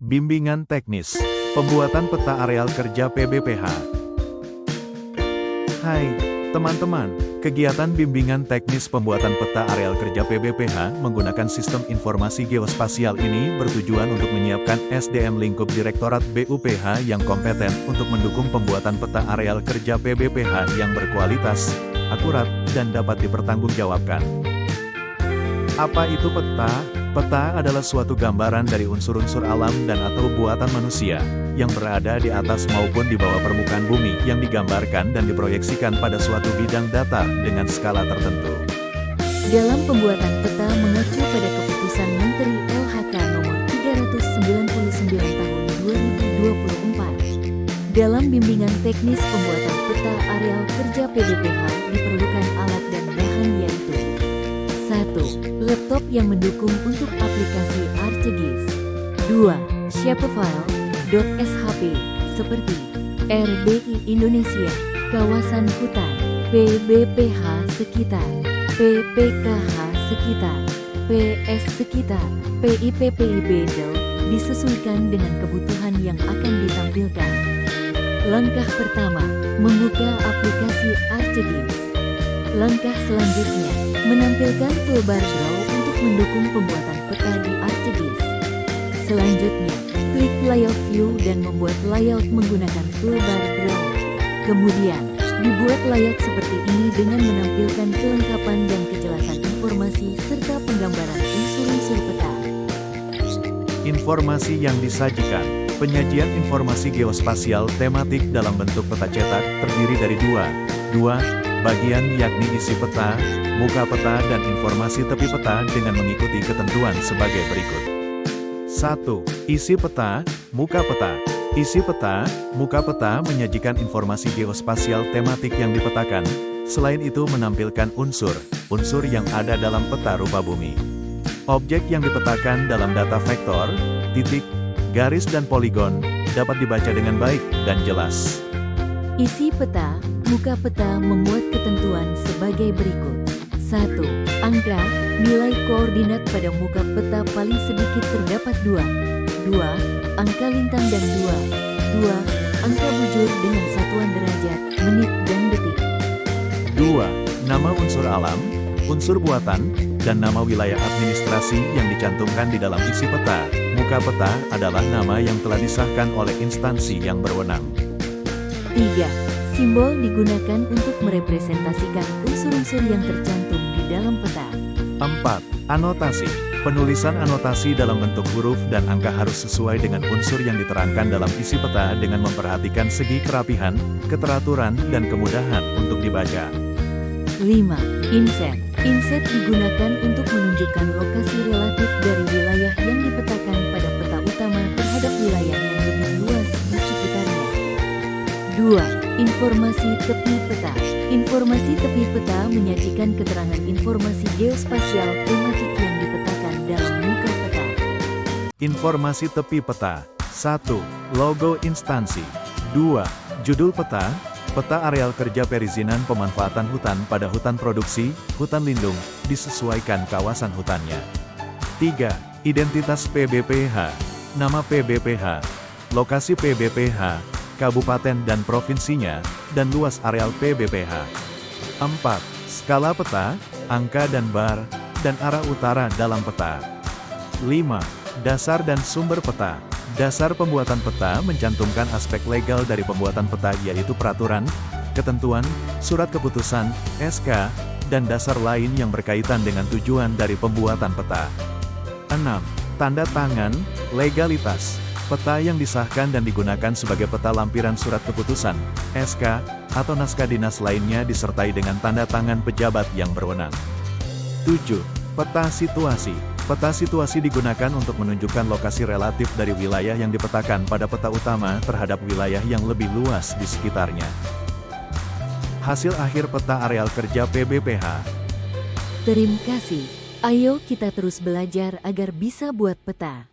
Bimbingan teknis, pembuatan peta areal kerja PBPH. Hai, teman-teman, kegiatan bimbingan teknis pembuatan peta areal kerja PBPH menggunakan sistem informasi geospasial ini bertujuan untuk menyiapkan SDM lingkup Direktorat BUPH yang kompeten untuk mendukung pembuatan peta areal kerja PBPH yang berkualitas, akurat, dan dapat dipertanggungjawabkan. Apa itu peta? Peta adalah suatu gambaran dari unsur-unsur alam dan atau buatan manusia, yang berada di atas maupun di bawah permukaan bumi yang digambarkan dan diproyeksikan pada suatu bidang datar dengan skala tertentu. Dalam pembuatan peta mengacu pada Keputusan Menteri LHK Nomor 399 Tahun 2024. Dalam bimbingan teknis pembuatan peta areal kerja PBPH diperlukan alat dan bahan yaitu 1. Laptop yang mendukung untuk aplikasi ArcGIS. 2. Shapefile .shp seperti RBI Indonesia, kawasan hutan, PBPH sekitar, PPKH sekitar, PS sekitar, PIPPIB Del, disesuaikan dengan kebutuhan yang akan ditampilkan. Langkah pertama, membuka aplikasi ArcGIS. Langkah selanjutnya, menampilkan toolbar Draw untuk mendukung pembuatan peta di ArcGIS. Selanjutnya, klik Layout View dan membuat layout menggunakan toolbar Draw. Kemudian, dibuat layout seperti ini dengan menampilkan kelengkapan dan kejelasan informasi serta penggambaran unsur-unsur peta. Informasi yang disajikan. Penyajian informasi geospasial tematik dalam bentuk peta cetak terdiri dari dua bagian yakni isi peta, muka peta dan informasi tepi peta dengan mengikuti ketentuan sebagai berikut. 1. Isi peta, muka peta. Isi peta, muka peta menyajikan informasi geospasial tematik yang dipetakan, selain itu menampilkan unsur yang ada dalam peta rupa bumi. Objek yang dipetakan dalam data vektor, titik, garis dan poligon, dapat dibaca dengan baik dan jelas. Isi peta, muka peta memuat ketentuan sebagai berikut. 1. Angka, nilai koordinat pada muka peta paling sedikit terdapat 2. 2. Angka lintang dan 2. 2. Angka bujur dengan satuan derajat, menit dan detik. 2. Nama unsur alam, unsur buatan, dan nama wilayah administrasi yang dicantumkan di dalam isi peta. Muka peta adalah nama yang telah disahkan oleh instansi yang berwenang. 3. Simbol digunakan untuk merepresentasikan unsur-unsur yang tercantum di dalam peta. 4. Anotasi. Penulisan anotasi dalam bentuk huruf dan angka harus sesuai dengan unsur yang diterangkan dalam isi peta dengan memperhatikan segi kerapihan, keteraturan, dan kemudahan untuk dibaca. 5. Inset. Inset digunakan untuk menunjukkan lokasi relatif dari wilayah yang dipetakan pada peta utama terhadap wilayah yang lebih luas di sekitarnya. 2. Informasi tepi peta. Informasi tepi peta menyajikan keterangan informasi geospasial tematik yang dipetakan dalam muka peta. Informasi tepi peta. 1. Logo instansi. 2. Judul peta. Peta areal kerja perizinan pemanfaatan hutan pada hutan produksi, hutan lindung, disesuaikan kawasan hutannya. 3. Identitas PBPH. Nama PBPH. Lokasi PBPH. Kabupaten dan provinsinya, dan luas areal PBPH. 4. Skala peta, angka dan bar, dan arah utara dalam peta. 5. Dasar dan sumber peta. Dasar pembuatan peta mencantumkan aspek legal dari pembuatan peta yaitu peraturan, ketentuan, surat keputusan, SK, dan dasar lain yang berkaitan dengan tujuan dari pembuatan peta. 6. Tanda tangan, legalitas. Peta yang disahkan dan digunakan sebagai peta lampiran surat keputusan, SK, atau naskah dinas lainnya disertai dengan tanda tangan pejabat yang berwenang. 7. Peta situasi. Peta situasi digunakan untuk menunjukkan lokasi relatif dari wilayah yang dipetakan pada peta utama terhadap wilayah yang lebih luas di sekitarnya. Hasil akhir peta areal kerja PBPH. Terima kasih. Ayo kita terus belajar agar bisa buat peta.